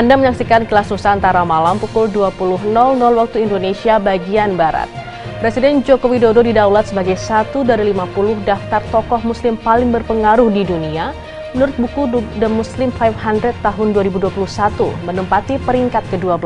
Anda menyaksikan Kilas Nusantara malam pukul 20.00 waktu Indonesia bagian Barat. Presiden Joko Widodo didaulat sebagai satu dari 50 daftar tokoh muslim paling berpengaruh di dunia menurut buku The Muslim 500 tahun 2021 menempati peringkat ke-12.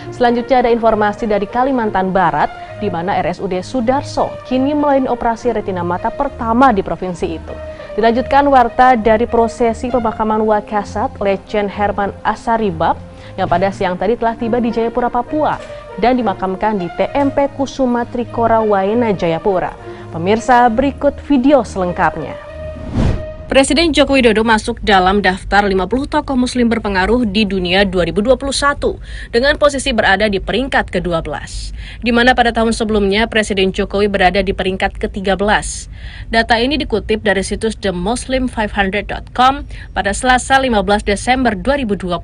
Selanjutnya ada informasi dari Kalimantan Barat di mana RSUD Sudarso kini melayani operasi retina mata pertama di provinsi itu. Dilanjutkan warta dari prosesi pemakaman Wakasat Legend Herman Asaribab yang pada siang tadi telah tiba di Jayapura, Papua dan dimakamkan di TMP Kusuma Trikora Waena, Jayapura. Pemirsa, berikut video selengkapnya. Presiden Joko Widodo masuk dalam daftar 50 tokoh muslim berpengaruh di dunia 2021 dengan posisi berada di peringkat ke-12. Di mana pada tahun sebelumnya Presiden Jokowi berada di peringkat ke-13. Data ini dikutip dari situs themuslim500.com pada Selasa 15 Desember 2020.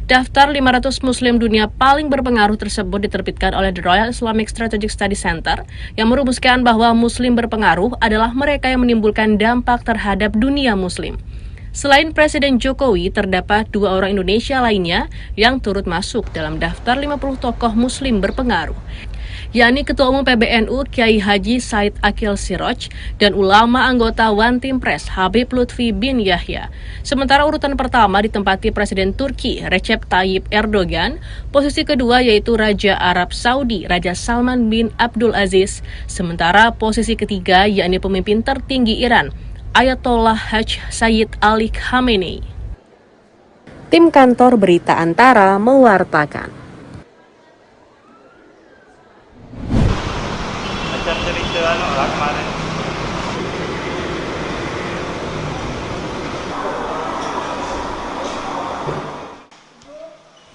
Daftar 500 muslim dunia paling berpengaruh tersebut diterbitkan oleh The Royal Islamic Strategic Study Center yang merumuskan bahwa muslim berpengaruh adalah mereka yang menimbulkan dampak terhadap dunia muslim. Selain Presiden Jokowi, terdapat 2 orang Indonesia lainnya yang turut masuk dalam daftar 50 tokoh muslim berpengaruh, yakni Ketua Umum PBNU Kiai Haji Said Akil Siroj dan ulama anggota One Team Press Habib Lutfi bin Yahya. Sementara urutan pertama ditempati Presiden Turki Recep Tayyip Erdogan, posisi kedua yaitu Raja Arab Saudi Raja Salman bin Abdul Aziz, sementara posisi ketiga yakni pemimpin tertinggi Iran Ayatollah Haj Sayyid Ali Khamenei. Tim kantor Berita Antara mewartakan.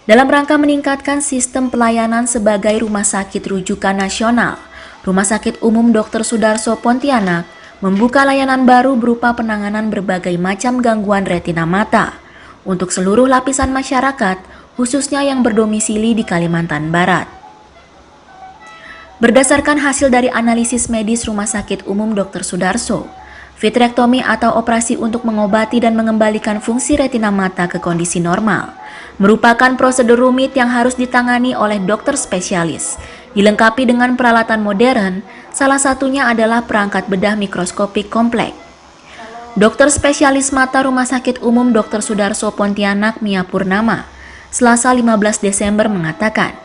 Dalam rangka meningkatkan sistem pelayanan sebagai rumah sakit rujukan nasional, Rumah Sakit Umum Dr. Sudarso Pontianak membuka layanan baru berupa penanganan berbagai macam gangguan retina mata untuk seluruh lapisan masyarakat, khususnya yang berdomisili di Kalimantan Barat. Berdasarkan hasil dari analisis medis Rumah Sakit Umum Dr. Sudarso, vitrektomi atau operasi untuk mengobati dan mengembalikan fungsi retina mata ke kondisi normal merupakan prosedur rumit yang harus ditangani oleh dokter spesialis, dilengkapi dengan peralatan modern, salah satunya adalah perangkat bedah mikroskopik kompleks. Dokter spesialis mata Rumah Sakit Umum Dr. Sudarso Pontianak Mia Purnama, Selasa 15 Desember mengatakan,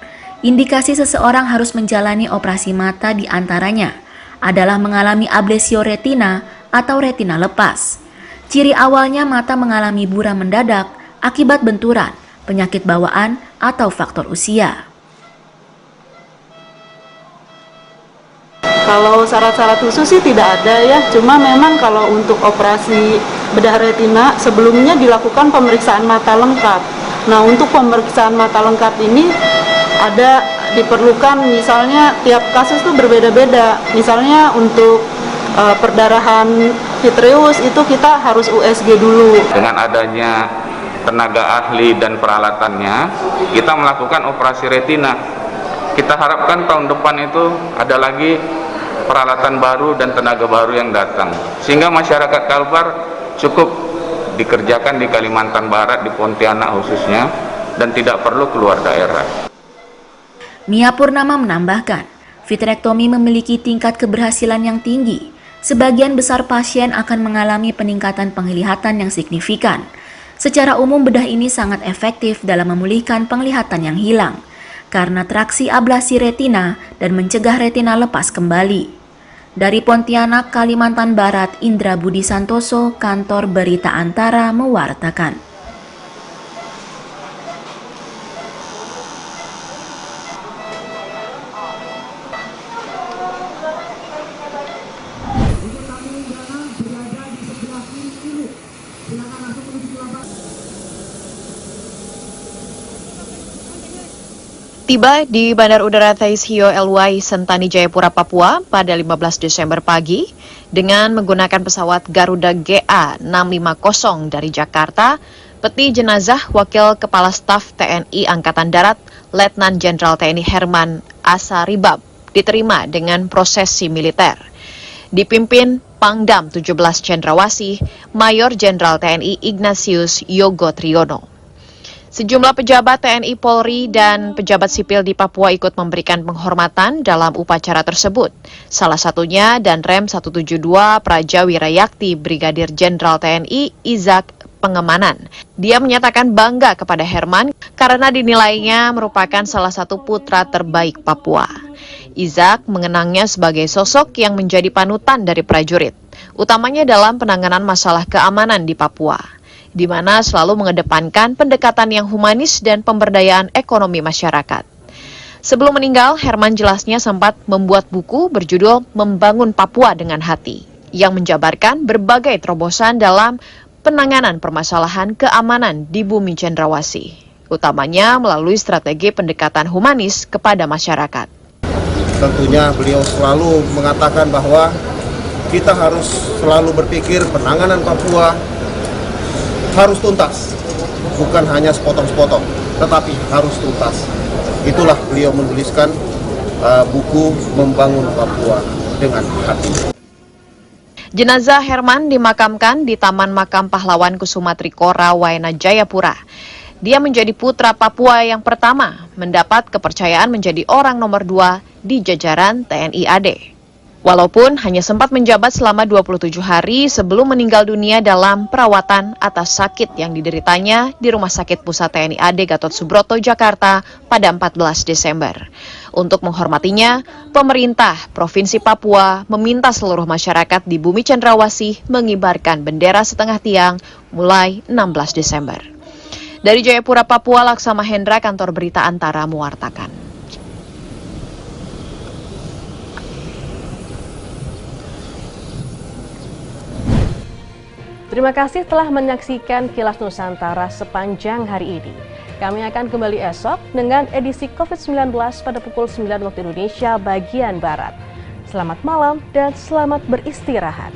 indikasi seseorang harus menjalani operasi mata diantaranya adalah mengalami ablesio retina atau retina lepas. Ciri awalnya mata mengalami buram mendadak akibat benturan, penyakit bawaan, atau faktor usia. Kalau syarat-syarat khusus sih tidak ada ya, cuma memang kalau untuk operasi bedah retina sebelumnya dilakukan pemeriksaan mata lengkap. Nah, untuk pemeriksaan mata lengkap ini ada diperlukan misalnya tiap kasus tuh berbeda-beda. Misalnya untuk perdarahan vitreus itu kita harus USG dulu. Dengan adanya tenaga ahli dan peralatannya, kita melakukan operasi retina. Kita harapkan tahun depan itu ada lagi peralatan baru dan tenaga baru yang datang, sehingga masyarakat Kalbar cukup dikerjakan di Kalimantan Barat, di Pontianak khususnya, dan tidak perlu keluar daerah. Mia Purnama menambahkan, vitrektomi memiliki tingkat keberhasilan yang tinggi. Sebagian besar pasien akan mengalami peningkatan penglihatan yang signifikan. Secara umum bedah ini sangat efektif dalam memulihkan penglihatan yang hilang karena traksi ablasi retina dan mencegah retina lepas kembali. Dari Pontianak, Kalimantan Barat, Indra Budi Santoso, Kantor Berita Antara mewartakan. Tiba di Bandar Udara Thais Hio Elwai Sentani Jayapura, Papua pada 15 Desember pagi dengan menggunakan pesawat Garuda GA650 dari Jakarta. Peti jenazah Wakil Kepala Staf TNI Angkatan Darat Letnan Jenderal TNI Herman Asaribab diterima dengan prosesi militer. Dipimpin Pangdam 17 Cendrawasih Mayor Jenderal TNI Ignatius Yogo Triyono. Sejumlah pejabat TNI Polri dan pejabat sipil di Papua ikut memberikan penghormatan dalam upacara tersebut. Salah satunya Danrem 172 Praja Wirayakti Brigadir Jenderal TNI Izak Pengemanan. Dia menyatakan bangga kepada Herman karena dinilainya merupakan salah satu putra terbaik Papua. Izak mengenangnya sebagai sosok yang menjadi panutan dari prajurit, utamanya dalam penanganan masalah keamanan di Papua, di mana selalu mengedepankan pendekatan yang humanis dan pemberdayaan ekonomi masyarakat. Sebelum meninggal, Herman jelasnya sempat membuat buku berjudul Membangun Papua dengan Hati, yang menjabarkan berbagai terobosan dalam penanganan permasalahan keamanan di bumi cendrawasih, utamanya melalui strategi pendekatan humanis kepada masyarakat. Tentunya beliau selalu mengatakan bahwa kita harus selalu berpikir penanganan Papua harus tuntas, bukan hanya sepotong-sepotong, tetapi harus tuntas. Itulah beliau menuliskan buku Membangun Papua dengan Hati. Jenazah Herman dimakamkan di Taman Makam Pahlawan Kusuma Trikora, Waena, Jayapura. Dia menjadi putra Papua yang pertama mendapat kepercayaan menjadi orang nomor 2 di jajaran TNI AD. Walaupun hanya sempat menjabat selama 27 hari sebelum meninggal dunia dalam perawatan atas sakit yang dideritanya di Rumah Sakit Pusat TNI AD Gatot Subroto, Jakarta pada 14 Desember. Untuk menghormatinya, pemerintah Provinsi Papua meminta seluruh masyarakat di bumi cendrawasih mengibarkan bendera setengah tiang mulai 16 Desember. Dari Jayapura, Papua, Laksama Hendra, Kantor Berita Antara mewartakan. Terima kasih telah menyaksikan Kilas Nusantara sepanjang hari ini. Kami akan kembali esok dengan edisi COVID-19 pada pukul 9 waktu Indonesia bagian Barat. Selamat malam dan selamat beristirahat.